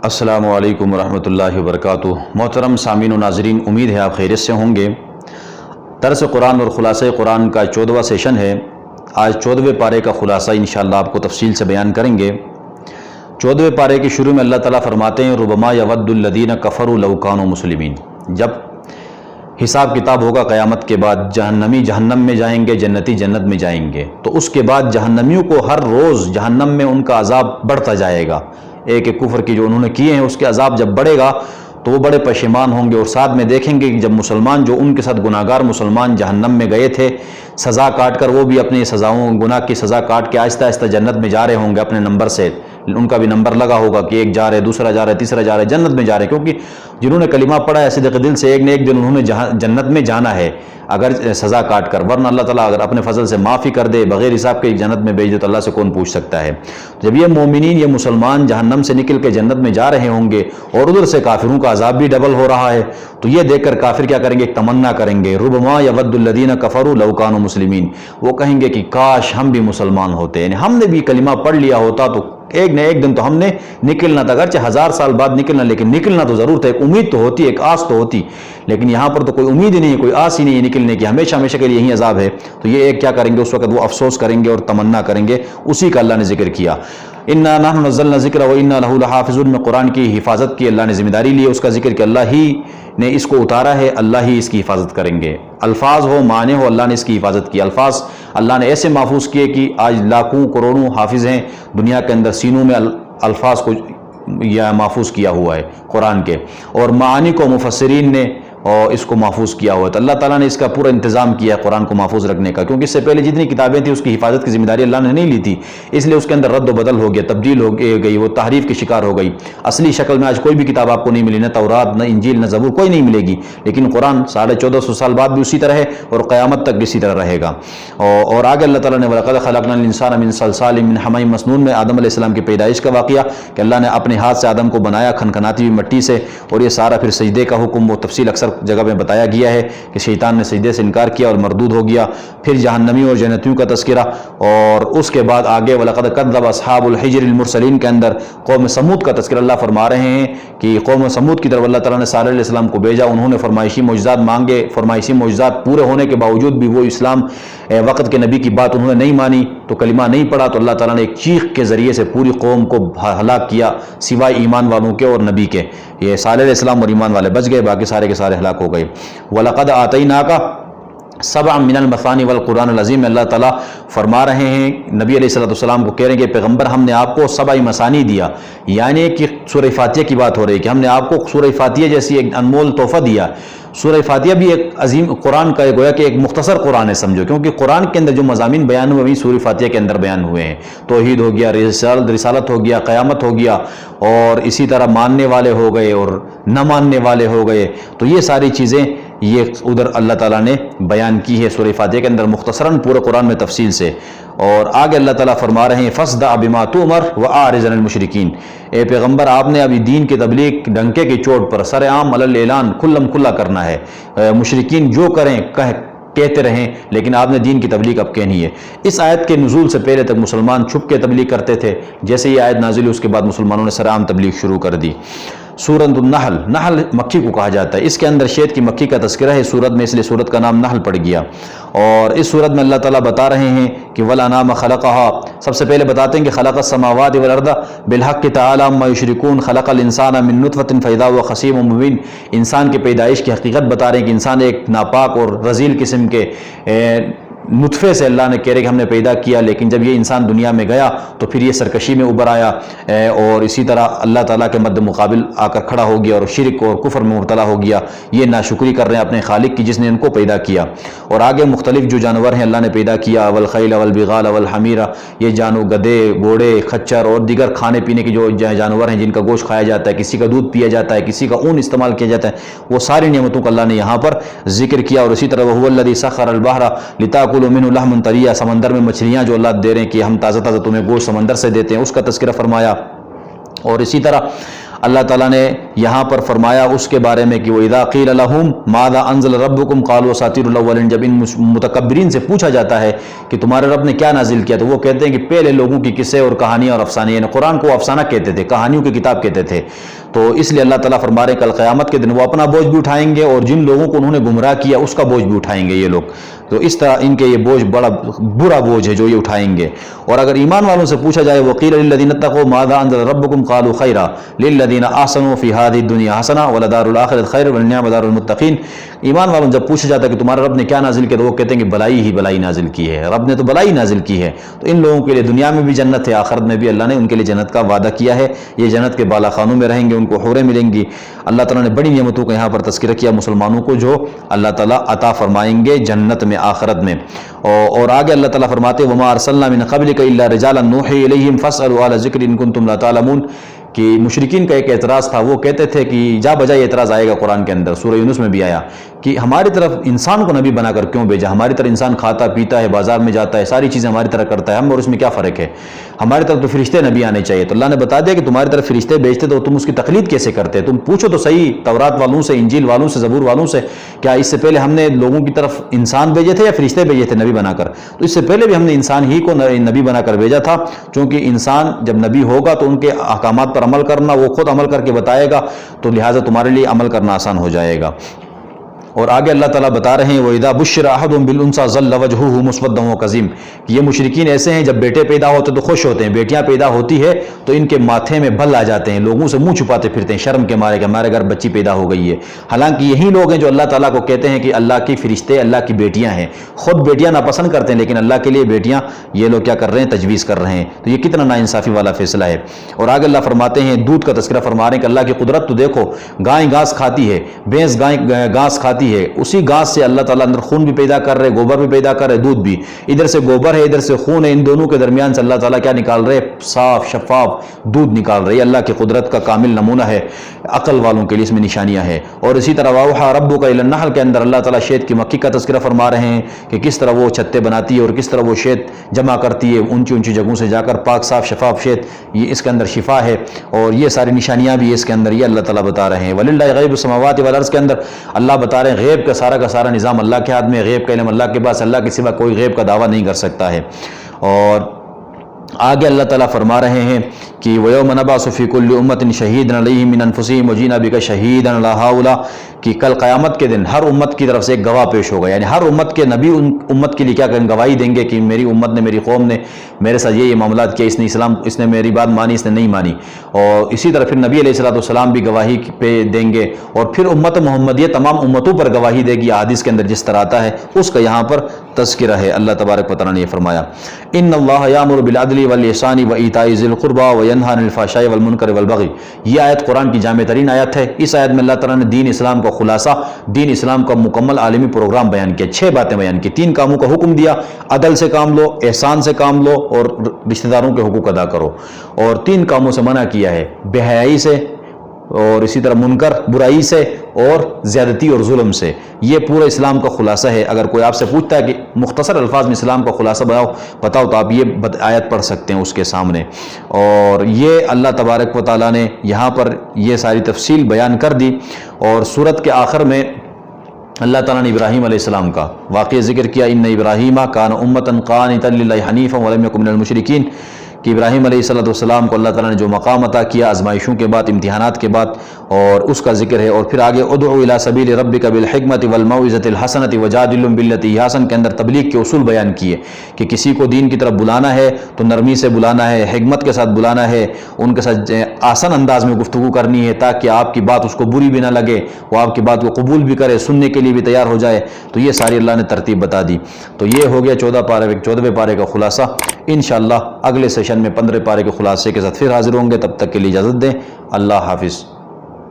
السلام علیکم ورحمۃ اللہ وبرکاتہ۔ محترم سامعین و ناظرین، امید ہے آپ خیریت سے ہوں گے۔ درس قرآن اور خلاصہ قرآن کا 14واں سیشن ہے۔ آج 14ویں پارے کا خلاصہ انشاءاللہ آپ کو تفصیل سے بیان کریں گے۔ 14ویں پارے کے شروع میں اللہ تعالیٰ فرماتے ہیں ربما یود الذین کفروا لو کانوا مسلمین۔ جب حساب کتاب ہوگا قیامت کے بعد، جہنمی جہنم میں جائیں گے، جنتی جنت میں جائیں گے، تو اس کے بعد جہنمیوں کو ہر روز جہنم میں ان کا عذاب بڑھتا جائے گا۔ ایک کفر کی جو انہوں نے کیے ہیں اس کے عذاب جب بڑھے گا تو وہ بڑے پشیمان ہوں گے، اور ساتھ میں دیکھیں گے کہ جب مسلمان جو ان کے ساتھ گناہگار مسلمان جہنم میں گئے تھے سزا کاٹ کر، وہ بھی اپنی سزاؤں گناہ کی سزا کاٹ کے آہستہ آہستہ جنت میں جا رہے ہوں گے اپنے نمبر سے۔ ان کا بھی نمبر لگا ہوگا کہ ایک جا رہے، دوسرا جا رہے، تیسرا جا رہے، جنت میں جا رہے، کیونکہ جنہوں نے کلمہ پڑھا ہے صدق دل سے، ایک نہ ایک دن انہوں نے جنت میں جانا ہے اگر سزا کاٹ کر، ورنہ اللہ تعالیٰ اگر اپنے فضل سے معافی کر دے، بغیر حساب کے جنت میں بھیج دے تو اللہ سے کون پوچھ سکتا ہے۔ جب یہ مومنین، یہ مسلمان جہنم سے نکل کے جنت میں جا رہے ہوں گے اور ادھر سے کافروں کا عذاب بھی ڈبل ہو رہا ہے، تو یہ دیکھ کر کافر کیا کریں گے؟ ایک تمنا کریں گے، ربما یود الذین کفروا لو کانوا مسلمین۔ وہ کہیں گے کہ کاش ہم بھی مسلمان ہوتے، یعنی ہم نے بھی کلمہ پڑھ لیا ہوتا تو ایک نہ ایک دن تو ہم نے نکلنا تھا، اگرچہ 1000 سال بعد نکلنا، لیکن نکلنا تو ضرور تھا۔ ایک امید تو ہوتی، ایک آس تو ہوتی، لیکن یہاں پر تو کوئی امید ہی نہیں ہے، کوئی آس ہی نہیں ہے نکلنے کی، ہمیشہ ہمیشہ کے لیے یہی عذاب ہے۔ تو یہ ایک کیا کریں گے اس وقت؟ وہ افسوس کریں گے اور تمنا کریں گے، اسی کا اللہ نے ذکر کیا۔ انا نحن نزلنا الذکر وانا لہ لحافظون، میں قرآن کی حفاظت کی اللہ نے ذمہ داری لی ہے، اس کا ذکر کہ اللہ ہی نے اس کو اتارا ہے، اللہ ہی اس کی حفاظت کریں گے۔ الفاظ ہو، معنی ہو، اللہ نے اس کی حفاظت کی۔ الفاظ اللہ نے ایسے محفوظ کیے کہ آج لاکھوں کروڑوں حافظ ہیں دنیا کے اندر، سینوں میں الفاظ کو یا محفوظ کیا ہوا ہے قرآن کے، اور معانی کو مفسرین نے اور اس کو محفوظ کیا ہوا ہے۔ تو اللہ تعالیٰ نے اس کا پورا انتظام کیا ہے قرآن کو محفوظ رکھنے کا، کیونکہ اس سے پہلے جتنی کتابیں تھیں اس کی حفاظت کی ذمہ داری اللہ نے نہیں لی تھی، اس لیے اس کے اندر رد و بدل ہو گیا، تبدیل ہو گئی، وہ تحریف کی شکار ہو گئی۔ اصلی شکل میں آج کوئی بھی کتاب آپ کو نہیں ملی، نہ تورات، نہ انجیل، نہ زبور، کوئی نہیں ملے گی، لیکن قرآن 1450 سال بعد بھی اسی طرح ہے اور قیامت تک بھی اسی طرح رہے گا۔ اور آگے اللہ تعالیٰ نے وَلَقَدْ خَلَقْنَا الْإِنسَانَ مِنْ صَلْصَالٍ مِنْ حَمَإٍ مَسْنُونٍ میں آدم علیہ السلام کی پیدائش کا واقعہ کہ اللہ نے اپنے ہاتھ سے آدم کو بنایا کھنکھناتی ہوئی مٹی سے، اور یہ سارا پھر سجدے کا حکم، وہ تفصیل اکثر جگہ میں بتایا گیا ہے کہ شیطان نے سجدے سے انکار کیا اور مردود ہو گیا۔ پھر جہنمیوں اور جنتیوں کا تذکرہ، اور اس کے بعد آگے وَلَقَدْ كَذَّبَ أَصْحَابُ الْحِجْرِ الْمُرْسَلِينَ کے اندر قوم سمود کا تذکرہ اللہ فرما رہے ہیں کہ قوم سمود کی طرف اللہ تعالیٰ نے صالح علیہ السلام کو بھیجا، انہوں نے فرمائشی معجزات مانگے، فرمائشی معجزات پورے ہونے کے باوجود بھی وہ اسلام وقت کے نبی کی بات انہوں نے نہیں مانی، تو کلمہ نہیں پڑھا، تو اللہ تعالیٰ نے ایک چیخ کے ذریعے سے پوری قوم کو ہلاک کیا، سوائے ایمان والوں کے اور نبی کے۔ یہ صالح علیہ السلام اور ایمان والے بچ گئے، باقی سارے کے سارے ہلاک ہو گئے۔ وَلَقَدْ آتَيْنَاكَ سبعا من المثانی والقرآن العظیم، اللہ تعالیٰ فرما رہے ہیں، نبی علیہ السلام کو کہہ رہے ہیں کہ پیغمبر ہم نے آپ کو 7 مثانی دیا، یعنی کہ سورہ فاتحہ کی بات ہو رہی ہے کہ ہم نے آپ کو سورہ فاتحہ جیسی ایک انمول تحفہ دیا۔ سورہ فاتحہ بھی ایک عظیم قرآن کا گویا کہ ایک مختصر قرآن ہے سمجھو، کیونکہ قرآن کے اندر جو مضامین بیان ہوئے وہی سورہ فاتحہ کے اندر بیان ہوئے ہیں۔ توحید ہو گیا، رسالت ہو گیا، قیامت ہو گیا، اور اسی طرح ماننے والے ہو گئے اور نہ ماننے والے ہو گئے، تو یہ ساری چیزیں یہ ادھر اللہ تعالیٰ نے بیان کی ہے سورہ فاتحہ کے اندر مختصراً پورے قرآن میں تفصیل سے۔ اور آگے اللہ تعالیٰ فرما رہے ہیں فَاصْدَعْ بِمَا تُؤْمَرْ وَأَعْرِضْ عَنِ الْمُشْرِكِينَ، اے پیغمبر آپ نے ابھی دین کی تبلیغ ڈنکے کی چوٹ پر سر عام علی الاعلان کھلم کھلا کرنا ہے، مشرکین جو کریں کہتے رہیں، لیکن آپ نے دین کی تبلیغ اب کہنی ہے۔ اس آیت کے نزول سے پہلے تک مسلمان چھپ کے تبلیغ کرتے تھے، جیسے یہ آیت نازل ہوئی اس کے بعد مسلمانوں نے سر عام تبلیغ شروع کر دی۔ سورۃ النحل، نحل مکی کو کہا جاتا ہے، اس کے اندر شید کی مکی کا تذکرہ ہے سورت میں، اس لیے سورت کا نام نحل پڑ گیا۔ اور اس سورت میں اللہ تعالیٰ بتا رہے ہیں کہ وَالْأَنْعَامَ خَلَقَهَا، سب سے پہلے بتاتے ہیں کہ خلق السماوات والارض بالحق تعالی عما یشرکون، خلق الانسان من نطفۃ فاذا هو خصیم مبین، انسان کی پیدائش کی حقیقت بتا رہے ہیں کہ انسان ایک ناپاک اور رذیل قسم کے نطفے سے اللہ نے کہہ رہے کہ ہم نے پیدا کیا، لیکن جب یہ انسان دنیا میں گیا تو پھر یہ سرکشی میں ابھر آیا، اور اسی طرح اللہ تعالیٰ کے مد مقابل آ کر کھڑا ہو گیا اور شرک اور کفر میں مبتلا ہو گیا۔ یہ ناشکری کر رہے ہیں اپنے خالق کی جس نے ان کو پیدا کیا۔ اور آگے مختلف جو جانور ہیں اللہ نے پیدا کیا، والخیل والبغال والحمیر، یہ گدھے، گھوڑے، خچر اور دیگر کھانے پینے کے جو جانور ہیں جن کا گوشت کھایا جاتا ہے، کسی کا دودھ پیا جاتا ہے، کسی کا اون استعمال کیا جاتا ہے، وہ ساری نعمتوں کا اللہ نے یہاں پر ذکر کیا۔ اور اسی طرح وَهُوَ الَّذِي سَخَّرَ الْبَحْرَ لِتَأْكُلُوا مِنْهُ لَحْمًا طَرِيًّا، سمندر میں مچھلیاں جو اللہ دے رہے ہیں کہ ہم تازہ تازہ تمہیں گوشت سمندر سے دیتے ہیں، اس کا تذکرہ فرمایا۔ اور اسی طرح اللہ تعالیٰ نے یہاں پر فرمایا اس کے بارے میں کہ وَإِذَا قِيلَ لَهُمْ مَاذَا أَنزَلَ رَبُّكُمْ قَالُوا أَسَاطِيرُ الْأَوَّلِينَ جب ان متکبرین سے پوچھا جاتا ہے کہ تمہارے رب نے کیا نازل کیا، تو وہ کہتے ہیں کہ پہلے لوگوں کی قصے اور کہانیاں اور افسانے، یعنی قرآن کو افسانہ کہتے تھے، کہانیوں کی کتاب کہتے تھے۔ تو اس لیے اللہ تعالیٰ فرما رہے ہیں کل قیامت کے دن وہ اپنا بوجھ بھی اٹھائیں گے اور جن لوگوں کو انہوں نے گمراہ کیا اس کا بوجھ بھی اٹھائیں گے یہ لوگ۔ تو اس طرح ان کے یہ بوجھ بڑا برا بوجھ ہے جو یہ اٹھائیں گے۔ اور اگر ایمان والوں سے پوچھا جائے وَقِيلَ لِلَّذِينَ اتَّقَوْا مَاذَا أَنزَلَ رَبُّكُمْ قَالُوا خَيْرًا لِلَّذِينَ أَحْسَنُوا فِي هَذِهِ الدُّنْيَا حَسَنَةٌ وَلَدَارُ الْآخِرَةِ خَيْرٌ وَلِلنِّعْمَ دَارُ الْمُتَّقِينَ۔ ایمان والوں جب پوچھا جاتا ہے کہ تمہارا رب نے کیا نازل کیا، تو وہ کہتے ہیں کہ بلائی ہی بلائی نازل کی ہے، رب نے تو بلائی نازل کی ہے۔ تو ان لوگوں کے لیے دنیا میں بھی جنت ہے، آخرت میں بھی اللہ نے ان کے لیے جنت کا وعدہ کیا ہے، یہ جنت کے بالا خانوں میں رہیں گے، ان کو حوریں ملیں گی۔ اللہ تعالیٰ نے بڑی نعمتوں کا یہاں پر تذکرہ کیا مسلمانوں کو جو اللہ تعالیٰ عطا فرمائیں گے جنت میں، آخرت میں۔ اور آگے اللہ تعالیٰ فرماتے ہیں وَمَا أَرْسَلْنَا مِن قَبْلِكَ إِلَّا رِجَالًا نُوحِي إِلَيْهِمْ فَاسْأَلُوا أَهْلَ الذِّكْرِ إِن كُنتُمْ لَا تَعْلَمُونَ کہ مشرکین کا ایک اعتراض تھا، وہ کہتے تھے کہ جا بجائے اعتراض آئے گا قرآن کے اندر، سورہ یونس میں بھی آیا کہ ہماری طرف انسان کو نبی بنا کر کیوں بھیجا، ہماری طرف انسان کھاتا پیتا ہے، بازار میں جاتا ہے، ساری چیزیں ہماری طرح کرتا ہے، ہم اور اس میں کیا فرق ہے، ہماری طرف تو فرشتے نبی آنے چاہیے۔ تو اللہ نے بتا دیا کہ تمہاری طرف فرشتے بھیجتے تو تم اس کی تقلید کیسے کرتے، تم پوچھو تو صحیح تورات والوں سے، انجیل والوں سے، زبور والوں سے، کیا اس سے پہلے ہم نے لوگوں کی طرف انسان بھیجے تھے یا فرشتے بھیجے تھے نبی بنا کر؟ تو اس سے پہلے بھی ہم نے انسان ہی کو نبی بنا کر بھیجا تھا، چونکہ انسان جب نبی ہوگا تو ان کے احکامات پر عمل کرنا وہ خود عمل کر کے بتائے گا، تو لہٰذا تمہارے لیے عمل کرنا آسان ہو جائے گا۔ اور آگے اللہ تعالیٰ بتا رہے ہیں وَإِذَا بُشِّرَ أَحَدٌ بِالْأُنثَىٰ ظَلَّ وَجْهُهُ مُسْوَدًّا وَكَظِيمًا کہ یہ مشرکین ایسے ہیں جب بیٹے پیدا ہوتے تو خوش ہوتے ہیں، بیٹیاں پیدا ہوتی ہے تو ان کے ماتھے میں بل آ جاتے ہیں، لوگوں سے منہ چھپاتے پھرتے ہیں شرم کے مارے کہ ہمارے گھر بچی پیدا ہو گئی ہے۔ حالانکہ یہی لوگ ہیں جو اللہ تعالیٰ کو کہتے ہیں کہ اللہ کی فرشتے اللہ کی بیٹیاں ہیں، خود بیٹیاں ناپسند کرتے ہیں لیکن اللہ کے لیے بیٹیاں یہ لوگ کیا کر رہے ہیں، تجویز کر رہے ہیں۔ تو یہ کتنا ناانصافی والا فیصلہ ہے۔ اور آگے اللہ فرماتے ہیں دودھ کا تذکرہ فرما رہے ہیں کہ اللہ کی قدرت تو دیکھو، گائے گھاس کھاتی ہے، بھینس گھاس کھاتی ہے، اسی گھاس سے اللہ تعالیٰ اندر خون بھی پیدا کر رہے، گوبر بھی پیدا کر رہے، دودھ بھی، ادھر سے گوبر ہے ادھر سے خون ہے، ان دونوں کے درمیان سے اللہ تعالیٰ کیا نکال رہے، صاف شفاف دودھ نکال رہے۔ اللہ کی قدرت کا کامل نمونہ ہے، عقل والوں کے لیے اس میں نشانیاں ہیں۔ اور اسی طرح وَأَوْحَىٰ رَبُّكَ إِلَى النَّحْلِ کے اندر اللہ تعالیٰ شہد کی مکھی کا تذکرہ فرما رہے ہیں کہ کس طرح وہ چھتے بناتی ہے اور کس طرح وہ شہد جمع کرتی ہے اونچی اونچی جگہوں سے جا کر، پاک صاف شفاف شہد، یہ اس کے اندر شفا ہے اور یہ ساری نشانیاں بھی اس کے اندر یہ اللہ تعالیٰ بتا رہے ہیں۔ وَلِلَّهِ غَيْبُ السَّمَاوَاتِ وَالْأَرْضِ کے اندر اللہ بتا رہے ہیں غیب کا سارا نظام اللہ کے ہاتھ میں، غیب کا علم اللہ کے پاس، اللہ کے سوا کوئی غیب کا دعویٰ نہیں کر سکتا ہے۔ اور آگے اللہ تعالیٰ فرما رہے ہیں کہ وَيَوْمَ نَبْعَثُ فِي كُلِّ أُمَّةٍ شَهِيدًا عَلَيْهِم مِّنْ أَنفُسِهِمْ وَجِئْنَا بِكَ شَهِيدًا عَلَىٰ هَٰؤُلَاءِ کہ کل قیامت کے دن ہر امت کی طرف سے ایک گواہ پیش ہوگا، یعنی ہر امت کے نبی ان امت کے لیے کیا کریں، گواہی دیں گے کہ میری امت نے، میری قوم نے میرے ساتھ یہ معاملات کیا، اس نے میری بات مانی، اس نے نہیں مانی۔ اور اسی طرح پھر نبی علیہ السلام بھی گواہی پہ دیں گے، اور پھر امت محمدیہ تمام امتوں پر گواہی دے گی، حدیث کے اندر جس طرح آتا ہے اس کا یہاں پر تذکرہ ہے۔ اللہ تبارک و تعالیٰ نے یہ فرمایا ان اللہ یامر بالعدل والاحسان وایتاء ذی القربى وینہی عن الفحشاء والمنکر والبغی۔ یہ آیت قرآن کی جامع ترین آیت ہے۔ اس آیت میں اللہ تعالیٰ نے دین اسلام کا خلاصہ، دین اسلام کا مکمل عالمی پروگرام بیان کیا، 6 باتیں بیان کی، 3 کاموں کا حکم دیا، عدل سے کام لو، احسان سے کام لو اور رشتہ داروں کے حقوق ادا کرو، اور 3 کاموں سے منع کیا ہے، بے حیائی سے، اور اسی طرح منکر برائی سے، اور زیادتی اور ظلم سے۔ یہ پورا اسلام کا خلاصہ ہے۔ اگر کوئی آپ سے پوچھتا ہے کہ مختصر الفاظ میں اسلام کا خلاصہ بتاؤ تو آپ یہ آیت پڑھ سکتے ہیں اس کے سامنے۔ اور یہ اللہ تبارک و تعالیٰ نے یہاں پر یہ ساری تفصیل بیان کر دی۔ اور سورت کے آخر میں اللہ تعالیٰ نے ابراہیم علیہ السلام کا واقعہ ذکر کیا، ان ابراہیم کان امۃ قانتا للہ حنیفا ولم یکن من المشرکین کہ ابراہیم علیہ السلام کو اللہ تعالیٰ نے جو مقام عطا کیا آزمائشوں کے بعد، امتحانات کے بعد، اور اس کا ذکر ہے۔ اور پھر آگے ادعو الی سبیل ربک بالحکمۃ والموعظۃ الحسنۃ وجادلہم باللتی ہی احسن کے اندر تبلیغ کے اصول بیان کیے کہ کسی کو دین کی طرف بلانا ہے تو نرمی سے بلانا ہے، حکمت کے ساتھ بلانا ہے، ان کے ساتھ آسان انداز میں گفتگو کرنی ہے تاکہ آپ کی بات اس کو بری بھی نہ لگے، وہ آپ کی بات کو قبول بھی کرے، سننے کے لیے بھی تیار ہو جائے۔ تو یہ ساری اللہ نے ترتیب بتا دی۔ تو یہ ہو گیا 14ویں پارے کا خلاصہ۔ انشاءاللہ اگلے سیشن میں 15 پارے کے خلاصے کے ساتھ پھر حاضر ہوں گے، تب تک کے لیے اجازت دیں۔ اللہ حافظ۔